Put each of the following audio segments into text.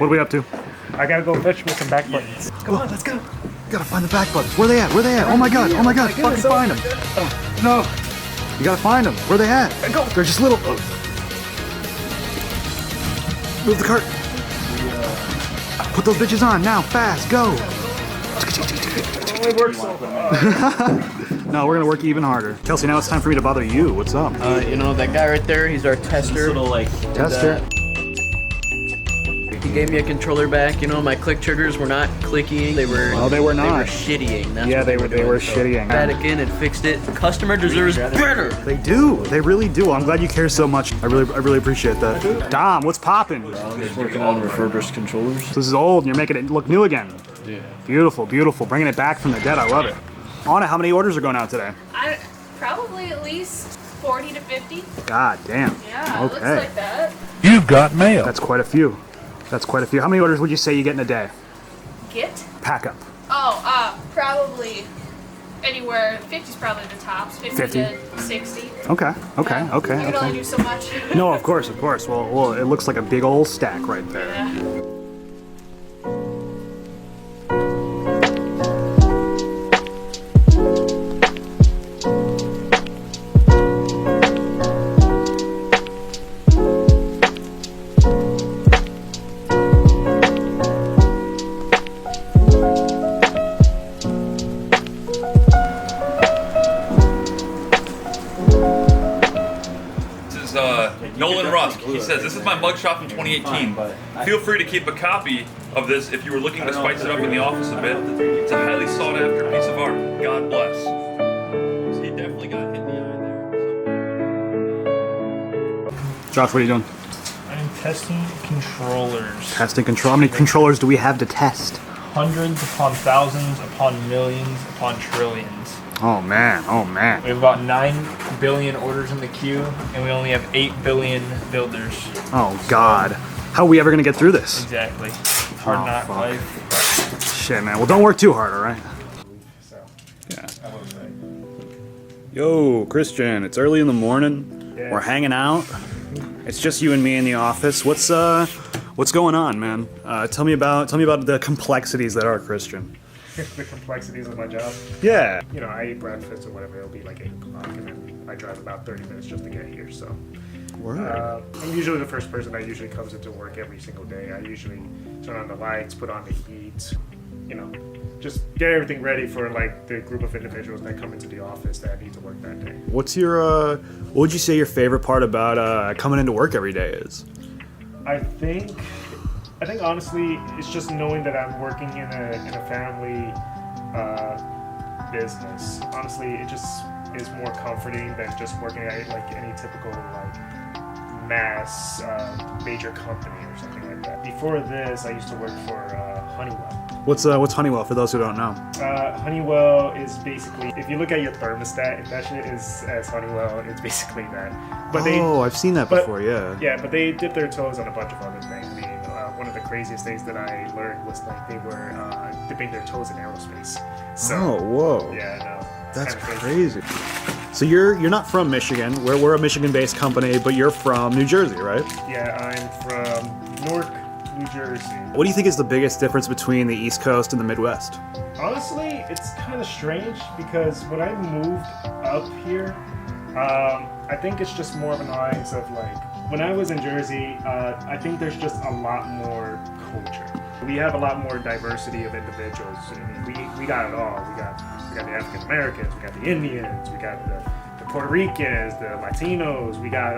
What are we up to? I gotta go fetch me some back buttons. Come on, let's go. Gotta find the back buttons. Where they at? Where they at? Oh my god, oh my god, fucking find them. No. You gotta find them. Where they at? Go. They're just little. Move the cart. Put those bitches on now, fast, go. It works so hard. No, we're gonna work even harder. Kelsey, now it's time for me to bother you. What's up? You know that guy right there? He's our tester. Tester. He gave me a controller back. You know, my click triggers were not clicking. They were. Oh, they were not. They were shittying. That's Yeah, what they were doing. shittying. Back in and fixed it. Customer deserves better. They do. They really do. I'm glad you care so much. I really appreciate that. Dom, what's popping? Just working on refurbished controllers. This is old, and you're making it look new again. Yeah. Beautiful, beautiful. Bringing it back from the dead. I love it. Anna, how many orders are going out today? Probably at least 40 to 50. God damn. Yeah, Okay. it looks like that. You've got mail. That's quite a few. That's quite a few. How many orders would you say you get in a day? Get? Pack up. Oh, probably anywhere. 50's probably the tops. 50 to 60. Okay, okay, Yeah. okay, You can only okay. do so much. No, of course, of course. Well, it looks like a big old stack right there. Yeah. Nolan Rusk. He says, "This is my mugshot from 2018. Feel free to keep a copy of this if you were looking to spice it up in the office a bit. It's a highly sought after piece of art. God bless." So he definitely got hit in the eye there. Josh, what are you doing? I'm testing controllers. Testing control. How many controllers do we have to test? Hundreds upon thousands upon millions upon trillions. Oh man, oh man. We have about 9 billion orders in the queue, and we only have 8 billion builders. Oh god. How are we ever gonna get through this? Exactly. Hard Oh, knock fuck. life. Shit, man. Well, don't work too hard, all right? So, Yeah. I will say. Yo, Christian, it's early in the morning. Yeah. We're hanging out. It's just you and me in the office. What's going on, man? Tell me about the complexities that are Christian. The complexities of my job. Yeah. You know, I eat breakfast or whatever. It'll be like 8 o'clock, and then I drive about 30 minutes just to get here. So, I'm usually the first person that usually comes into work every single day. I usually turn on the lights, put on the heat, you know, just get everything ready for like the group of individuals that come into the office that need to work that day. What's your what would you say your favorite part about coming into work every day is? I think honestly, it's just knowing that I'm working in a family business. Honestly, it just is more comforting than just working at like any typical like mass major company or something like that. Before this, I used to work for Honeywell. What's Honeywell for those who don't know? Honeywell is basically, if you look at your thermostat, if that shit is as Honeywell, it's basically that. But I've seen that before, yeah. Yeah, but they dip their toes on a bunch of other things. I mean, one of the craziest things that I learned was like they were dipping their toes in aerospace. So, Oh, whoa. yeah, no. That's kinda crazy. So you're not from Michigan. We're a Michigan-based company, but you're from New Jersey, right? Yeah, I'm from Newark, New Jersey. What do you think is the biggest difference between the East Coast and the Midwest? Honestly, it's kind of strange because when I moved up here, I think it's just more of an alliance of like, when I was in Jersey, I think there's just a lot more culture. We have a lot more diversity of individuals. I mean, we got it all. We got the African Americans, we got the Indians, we got the Puerto Ricans, the Latinos. We got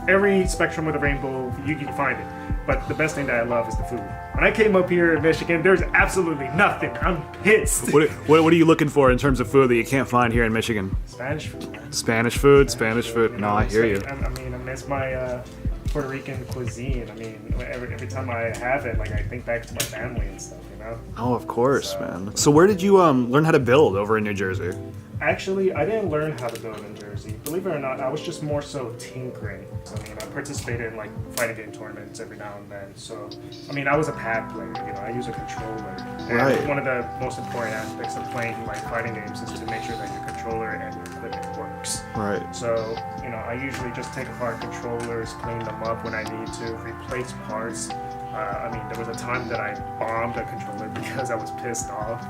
every spectrum of the rainbow. You can find it. But the best thing that I love is the food. When I came up here in Michigan, there's absolutely nothing. I'm pissed. What are you looking for in terms of food that you can't find here in Michigan? Spanish food, man. Spanish food. No, I hear you. I mean, I miss my Puerto Rican cuisine. I mean, every time I have it, like I think back to my family and stuff, you know? Oh, of course, man. So where did you learn how to build over in New Jersey? Actually, I didn't learn how to build in Jersey. Believe it or not, I was just more so tinkering. I mean, I participated in like fighting game tournaments every now and then. So, I mean, I was a pad player. You know, I use a controller. And Right. one of the most important aspects of playing like fighting games is to make sure that your controller and your equipment works. Right. So, you know, I usually just take apart controllers, clean them up when I need to, replace parts. I mean, there was a time that I bombed a controller because I was pissed off.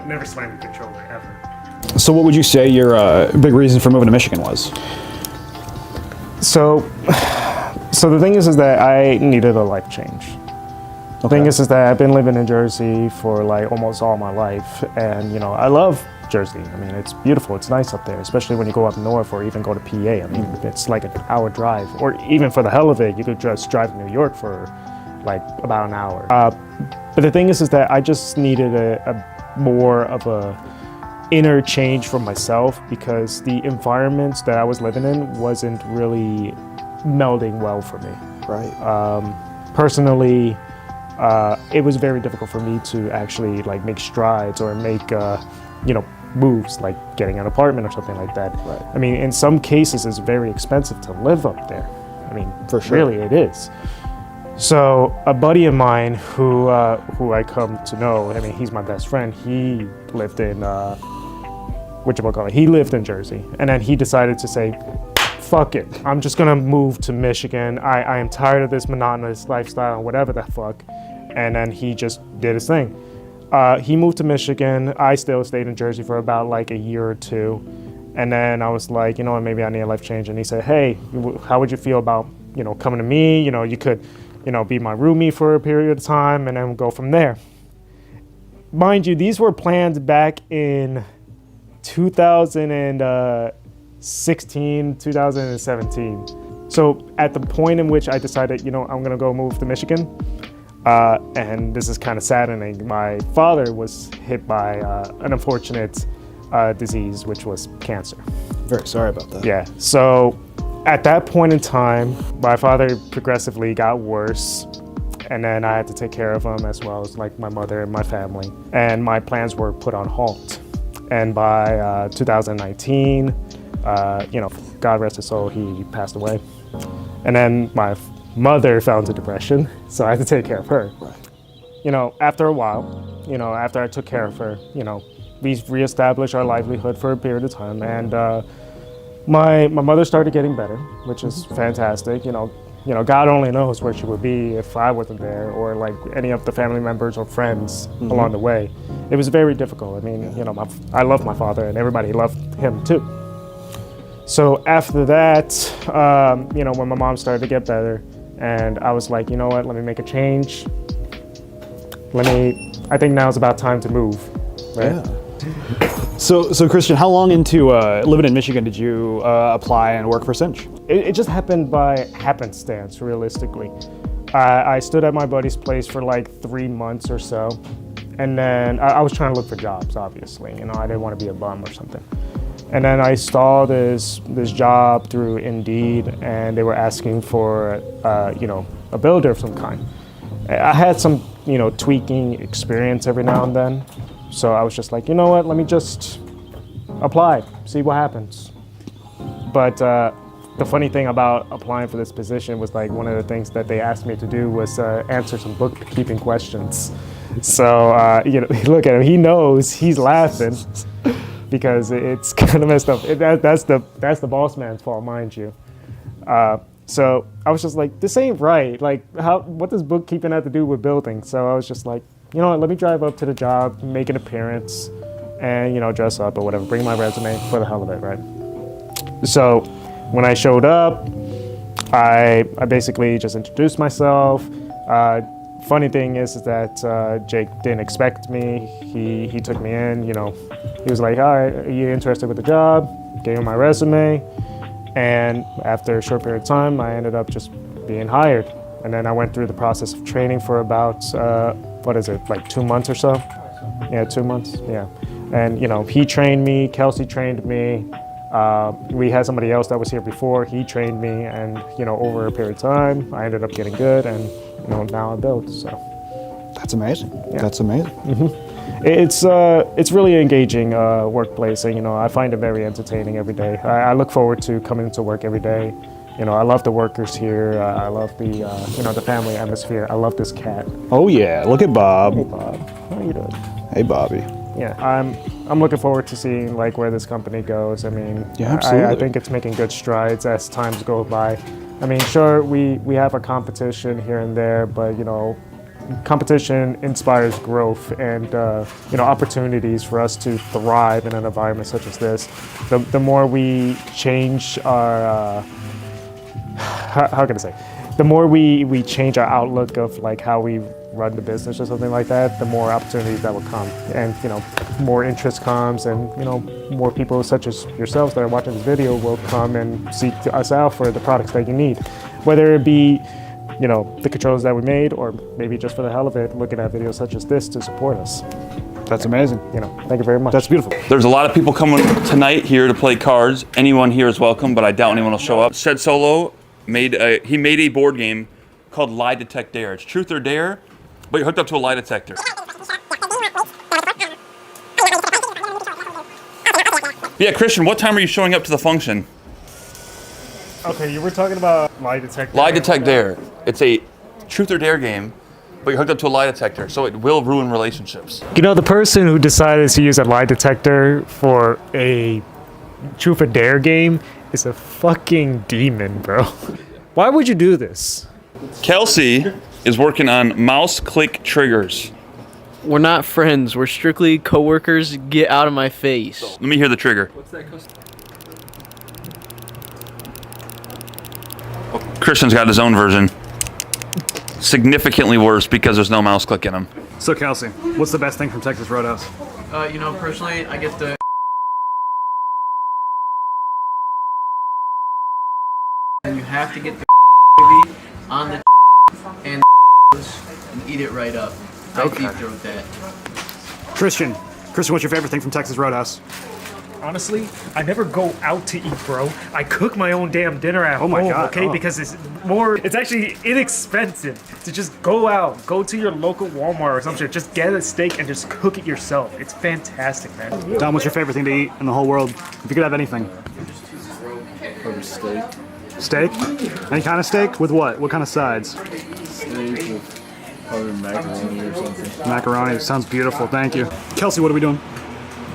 Never slammed a controller ever. So what would you say your big reason for moving to Michigan was? So the thing is that I needed a life change. The thing is that I've been living in Jersey for like almost all my life, and you know, I love Jersey. I mean, it's beautiful, it's nice up there, especially when you go up north or even go to PA. I mean, it's like an hour drive, or even for the hell of it, you could just drive to New York for like about an hour. But the thing is that I just needed a more of a inner change for myself, because the environment that I was living in wasn't really melding well for me. Right. Personally, it was very difficult for me to actually like make strides or make moves, like getting an apartment or something like that. Right. I mean, in some cases, it's very expensive to live up there. I mean, For sure. really, it is. So a buddy of mine who I come to know, I mean, he's my best friend. He lived in He lived in Jersey, and then he decided to say, "Fuck it, I'm just gonna move to Michigan. I am tired of this monotonous lifestyle, whatever the fuck." And then he just did his thing. He moved to Michigan. I still stayed in Jersey for about like a year or two. And then I was like, you know what, maybe I need a life change. And he said, "Hey, how would you feel about, coming to me? You could, be my roomie for a period of time, and then we'll go from there." Mind you, these were planned back in 2016, 2017. So at the point in which I decided, I'm gonna go move to Michigan, and this is kind of saddening. My father was hit by an unfortunate disease, which was cancer. Very sorry about that. Yeah. So at that point in time, my father progressively got worse, and then I had to take care of him, as well as like my mother and my family. And my plans were put on halt. And by 2019, God rest his soul, he passed away. And then my mother fell into depression, so I had to take care of her. Right. After a while, after I took care of her, we reestablished our livelihood for a period of time, and my mother started getting better, which is fantastic. God only knows where she would be if I wasn't there, or like any of the family members or friends along the way. It was very difficult. I mean, I love my father, and everybody loved him too. So after that, when my mom started to get better, and I was like, you know what, let me make a change. I think now is about time to move. Right? Yeah. So Christian, how long into living in Michigan did you apply and work for Cinch? It just happened by happenstance, realistically. I stood at my buddy's place for like 3 months or so, and then I was trying to look for jobs, obviously. I didn't want to be a bum or something. And then I saw this job through Indeed, and they were asking for a builder of some kind. I had some tweaking experience every now and then, so I was just like, you know what, let me just apply, see what happens. But the funny thing about applying for this position was like one of the things that they asked me to do was answer some bookkeeping questions. So look at him, he knows, he's laughing because it's kind of messed up. That's the boss man's fault, mind you. So I was just like, this ain't right. Like, what does bookkeeping have to do with building? So I was just like, you know what, let me drive up to the job, make an appearance, and dress up or whatever, bring my resume for the hell of it, right? So when I showed up, I basically just introduced myself. Funny thing is that Jake didn't expect me. He took me in, he was like, "All right, are you interested with the job?" Gave him my resume, and after a short period of time, I ended up just being hired. And then I went through the process of training for about, like 2 months or so? Yeah, 2 months, yeah. And he trained me, Kelsey trained me. We had somebody else that was here before, he trained me, and over a period of time, I ended up getting good, and now I build, so. That's amazing. Yeah. That's amazing. It's really engaging workplace, and I find it very entertaining every day. I look forward to coming to work every day. I love the workers here. I love the the family atmosphere. I love this cat. Oh yeah, look at Bob. Hey Bob, how you doing? Hey Bobby. Yeah, I'm looking forward to seeing like where this company goes. I mean, Yeah, absolutely. I think it's making good strides as times go by. I mean, sure, we have a competition here and there, but competition inspires growth and opportunities for us to thrive in an environment such as this. The more we change our how can I say? The more we change our outlook of like how we run the business or something like that, the more opportunities that will come, and more interest comes, and more people such as yourselves that are watching this video will come and seek us out for the products that you need, whether it be the controllers that we made, or maybe just for the hell of it, looking at videos such as this to support us. That's amazing. Thank you very much. That's beautiful. There's a lot of people coming tonight here to play cards. Anyone here is welcome, but I doubt anyone will show up. Shed Solo made a board game called Lie Detect Dare. It's truth or dare, but you're hooked up to a lie detector. Yeah, Christian, what time are you showing up to the function? Okay, you were talking about lie detector. Lie Detect Dare. It's a truth or dare game, but you're hooked up to a lie detector, so it will ruin relationships. The person who decided to use a lie detector for a truth or dare game is a fucking demon, bro. Why would you do this? Kelsey is working on mouse click triggers. We're not friends. We're strictly coworkers. Get out of my face. Let me hear the trigger. Christian's got his own version. Significantly worse because there's no mouse click in them. So Kelsey, what's the best thing from Texas Roadhouse? Personally, I get the. And you have to get the gravy on the and eat it right up. I Okay. deep throat that. Christian, what's your favorite thing from Texas Roadhouse? Honestly, I never go out to eat, bro. I cook my own damn dinner at home, my God. okay? Oh. Because it's actually inexpensive to just go to your local Walmart or some shit, just get a steak and just cook it yourself. It's fantastic, man. Dom, what's your favorite thing to eat in the whole world? If you could have anything. Probably steak. Steak? Any kind of steak? With what? What kind of sides? Steak with probably macaroni or something. Macaroni. Sounds beautiful. Thank you. Kelsey, what are we doing?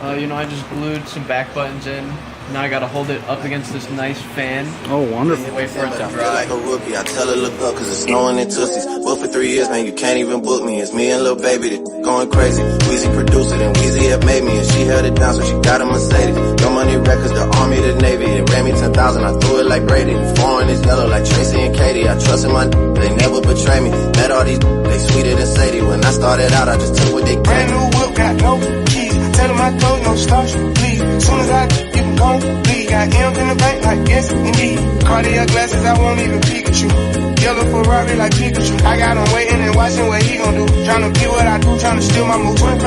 I just glued some back buttons in. Now I gotta hold it up against this nice fan. Oh, wonderful. Wait for it to Like dry. a rookie, I tell her look up cause it's snowing in Tussies. Booked for 3 years, man, you can't even book me. It's me and Lil Baby that going crazy. Weezy produced it and Weezy have made me, and she held it down so she got a Mercedes. No money records, the Army, the Navy. It ran me 10,000, I threw it like Brady. Foreign is yellow like Tracy and Katie. I trust in my they never betray me. Met all these they sweeter than Sadie. When I started out, I just took what they gave. Brand new whip, got no keys. Tell them I told no starch, please. Soon as I you can go, leave. Got M's in the bank, like yes, indeed. Cardiac glasses, I won't even Pikachu. Yellow Ferrari like Pikachu. I got him waiting and watching what he gon' do. Tryna be what I do, tryna steal my move.